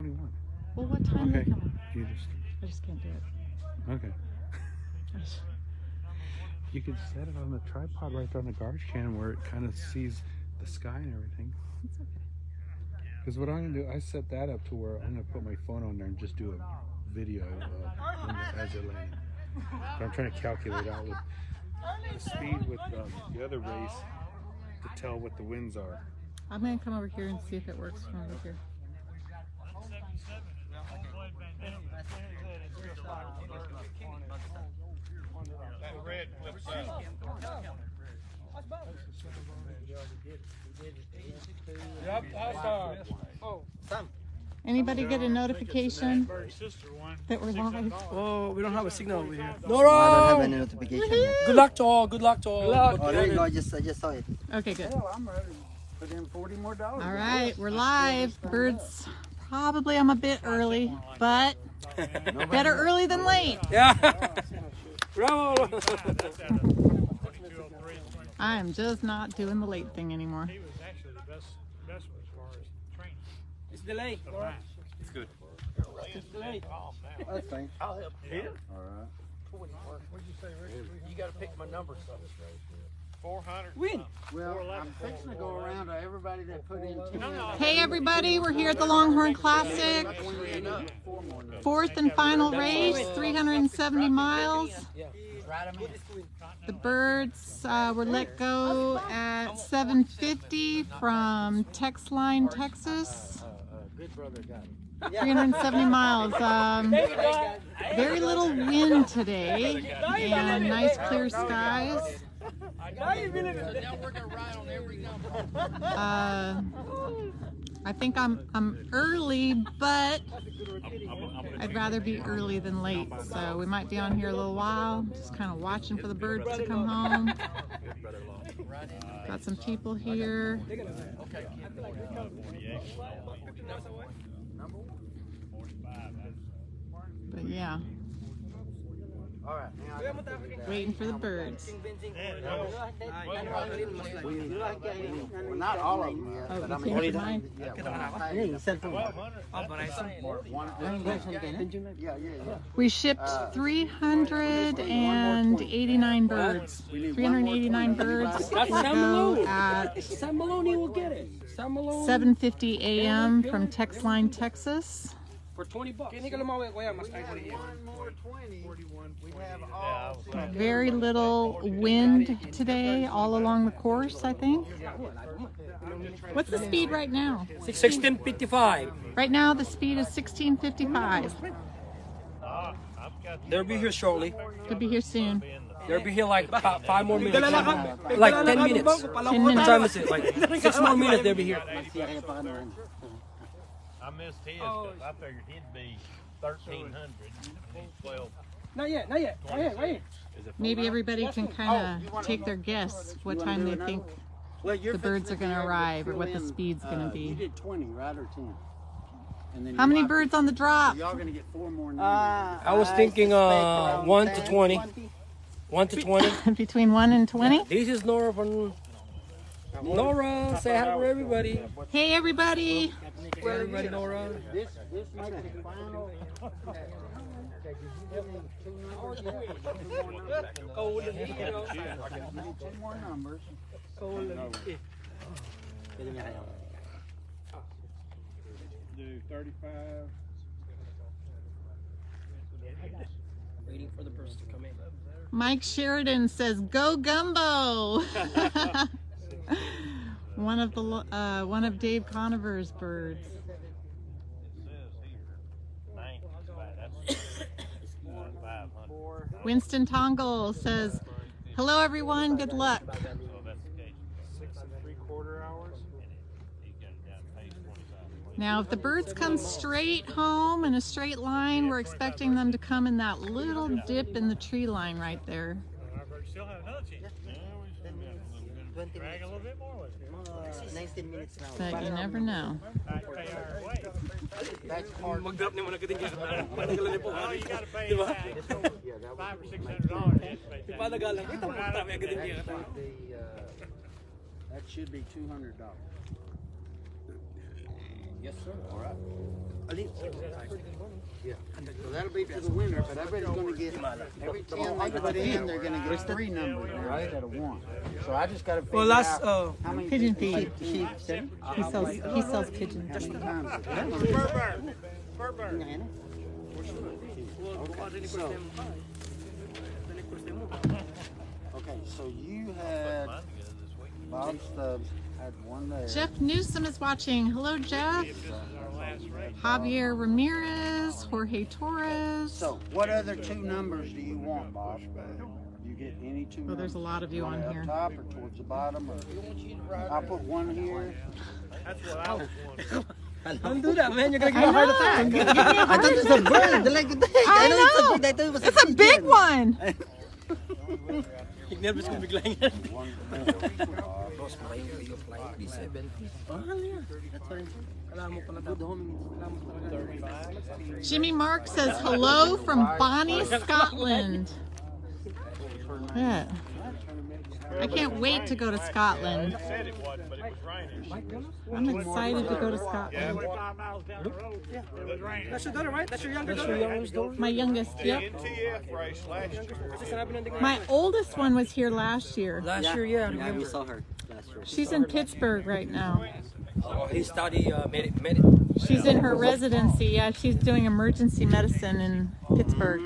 21. Well, what time are Okay. you coming? I just can't do it. Okay. You could set it on the tripod right there on the garbage can where it kind of sees the sky and everything. It's okay. Because what I'm going to do, I set that up to where I'm going to put my phone on there and just do a video as it lands. But I'm trying to calculate out with the speed with the other race to tell what the winds are. I'm going to come over here and see if it works from over here. Red flips out. Anybody get a notification that we're live? Oh, we don't have a signal over here. No, I don't have any notification yet. Good luck to all. Good luck to all. Oh, there you go. I just saw it. Okay, good. I'm ready. Put in $40 more. All right, we're live. Birds, probably I'm a bit early, but better early than late. Yeah. Bravo. I'm just not doing the late thing anymore. He was actually the best one as far as training. It's delayed. It's good. It's delayed. That's fine. I'll help you. All right. What'd you say, Rick? You got to pick my number. 400. Win. Well, I'm fixing to go around to everybody that put in 10. Hey everybody, we're here at the Longhorn Classic. Fourth and final race, 370 miles. The birds were let go at 7:50 from Texline, Texas. Good brother got it. 370 miles. Very little wind today and nice clear skies. I think I'm early, but I'd rather be early than late. So we might be on here a little while, just kind of watching for the birds to come home. Got some people here. But yeah. All right. Waiting for the birds. Well, not all of them yet. Oh, But I you mean, changed mine? Yeah. We shipped 389 birds. 389 birds to go at Sam Maloney will get it. Sam Maloney. 7:50 a.m. from Texline, Texas. For $20. One more 20. We have all. Very little wind today all along the course, I think. What's the speed right now? 16:55. Right now the speed is 16:55. They'll be here shortly. Could be here soon. They'll be here like about 5 more minutes. Like 10 minutes. 10 What minutes. time is it? Like 6 more minutes they'll be here. I missed his because I figured he'd be 1,300 and he's 12. Not yet. Maybe everybody can kind of take their guess what time they think the birds are going to arrive or what the speed's going to You be. did 20, right, or 10? And then How many birds on the drop? Y'all gonna get 4 more. I was thinking 1 to 20. 1 to 20. Between 1 and 20? This is Nora from Nora. Say hi to everybody. Hey everybody! Everybody, Nora. This makes the final. Two more numbers. Do 35. Waiting for the birds to come in. Mike Sheridan says, "Go Gumbo!" one of Dave Conover's birds. Winston Tongle says, "Hello everyone, good luck." 6 3/4 hours. Now, if the birds come straight home in a straight line, we're expecting them to come in that little dip in the tree line right there. Still have another chance. Drag a little bit more with it. 19 minutes now. But you never know. Pay our way. That's hard. Oh, you got to pay that. Yeah, that $500 or $600 that should be $200. Yes, sir. All right. Yeah. So that'll be for the winner, but everybody's going to get, every 10 they put in, they're going to get 3 numbers now instead of 1. So I just got to figure out how many pigeon people feed. she He sells pigeons. how many times it Okay, so you had Bob Stubbs had 1 there. Jeff Newsom is watching. Hello, Jeff. Javier Ramirez, Jorge Torres. So what other 2 numbers do you want, Bob? You get any 2 Well, there's a lot of you on here. up top or towards the bottom? Or I'll put 1 here. That's what I was wondering. Don't do that, man. You're gonna get a heart attack. I thought it was a bird. Like, I know. It's a big one. Ik nervous kung biglang yan. Jimmy Mark says hello from Bonnie, Scotland. Yeah. I can't wait to go to Scotland. It said it wasn't, but it was raining. I'm excited to go to Scotland. 45 miles down the road. Yeah. It was raining. That's your daughter, right? That's your younger daughter? My youngest, yep. NTF race last year. My oldest one was here last year. Last year, yeah. Yeah, we saw her last year. She's in Pittsburgh right now. Oh, he studied medic. She's in her residency. Yeah, she's doing emergency medicine in Pittsburgh.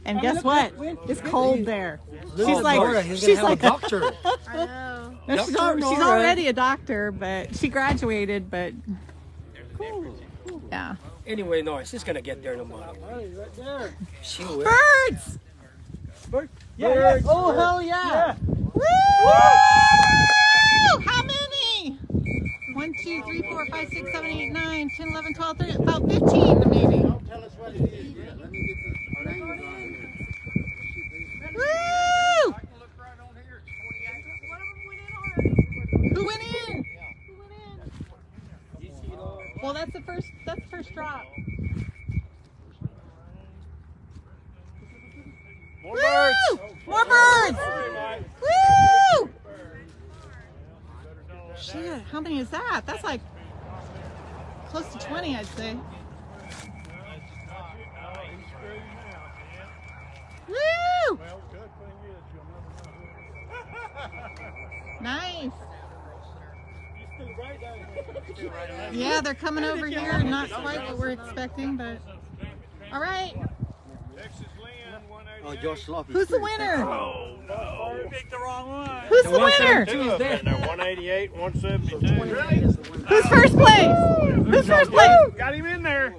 And guess what? It's cold there. She's like a doctor. I know. No, she's already a doctor, but she graduated. But yeah. Anyway, no, she's gonna get there no matter what. She will. Birds! Yeah. Oh, hell yeah! Woo! How many? 1, 2, 3, 4, 5, 6, 7, 8, 9, 10, 11, 12, 13, about 15 maybe. Don't tell us what it is yet. Let me get the names on here. Woo! Who went in? Well, that's the first drop. More birds. More birds! Woo! Shit, how many is that? That's like close to 20, I'd say. Woo! Nice. Yeah, they're coming over here. Not quite what we're expecting, but all right. Oh, Josh Loft. Who's the winner? Oh, no. You picked the wrong one. Who's the winner? They're 188, 172. Who's first place? Who's first place? Got him in there.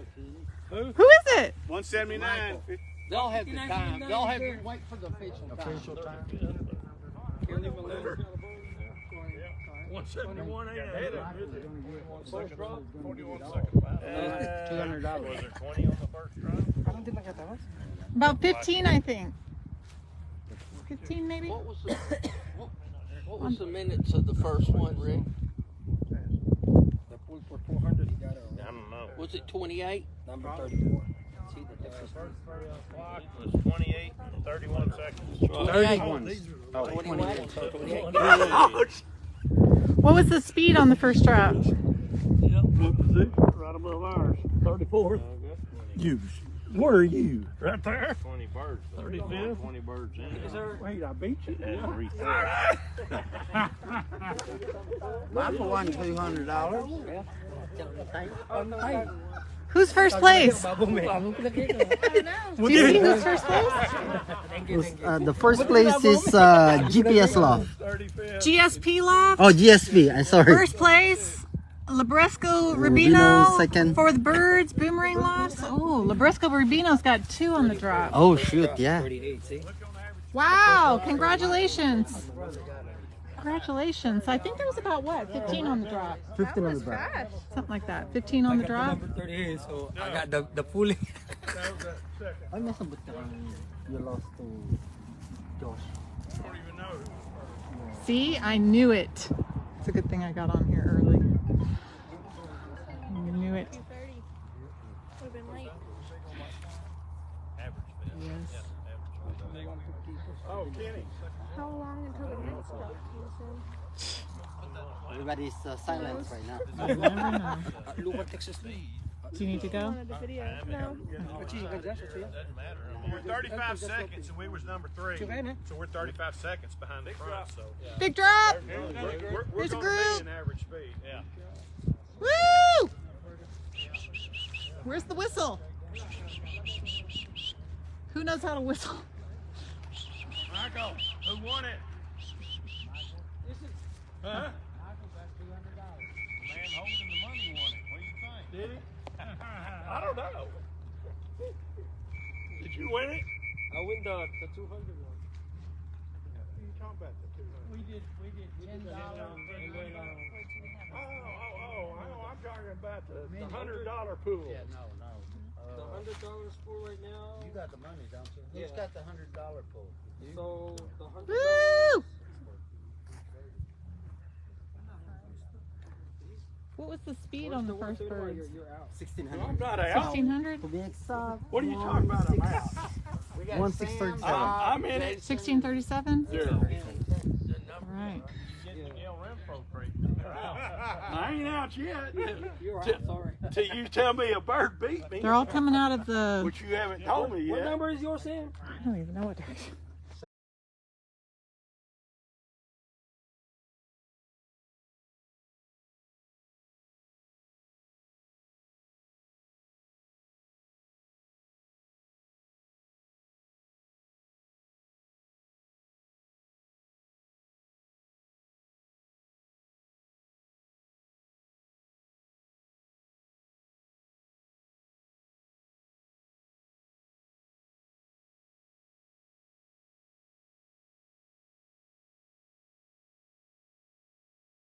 Who is it? 179. They'll have the time. They'll have to wait for the official time. 171 ain't it? First drop? 41 seconds. $200. Was there 20 on the first drop? About 15, I think. 15 maybe? What was the minutes of the first one, Rick? I don't know. Was it 28? Number 34. Clock was 28 and 31 seconds. 31. Oh, 28. 28. What was the speed on the first drop? Good position, right above ours. 34th. Where are you? Right there. 20 birds. 35th. 20 birds in it. Wait, I beat you. Mine won $200. Who's first place? Do you see who's first place? The first place is GPS Loft. GSP Loft. Oh, GSP. I'm sorry. First place, Labresco Rubino. Second. For the birds, Boomerang Lofts. Oh, Labresco Rubino's got 2 on the drop. Oh, shoot. Yeah. Wow, congratulations. Congratulations. I think there was about, what, 15 on the drop? 15 on the drop. Something like that. 15 on the drop. Number 38, so I got the pulling. I messed up with you lost to Josh. See, I knew it. It's a good thing I got on here early. I knew it. Would have been late. Yes. Oh, Kenny. How long until the next drop comes in? Everybody's silent right now. You never know. Longhorn, Texline. Do you need to go? Wanted a video. No. We're 35 seconds and we was number 3. So we're 35 seconds behind the front. So Big drop! we're Here's a going to group. be in average speed. Yeah. Woo! Where's the whistle? Who knows how to whistle? Michael, who won it? Huh? The man holding the money won it. What do you think? Did he? I don't know. Did you win it? I win the 200 one. You talking about the 200? We did $10. I'm talking about the $100 pool. Yeah, no. The $100 pool right now. You got the money, don't you? Yeah. Who's got the $100 pool? So the $100. Woo! What was the speed on the first birds? You're out. 1600. I'm not out. 1600? To be exact. What are you talking about? I'm out. We got 1637. Sam, Bob, I'm in it. 1637? Zero. All right. I ain't out yet. You're out. Sorry. Till you tell me a bird beat me, They're all coming out of the... which you haven't told me What yet. number is yours, Sam? I don't even know what direction.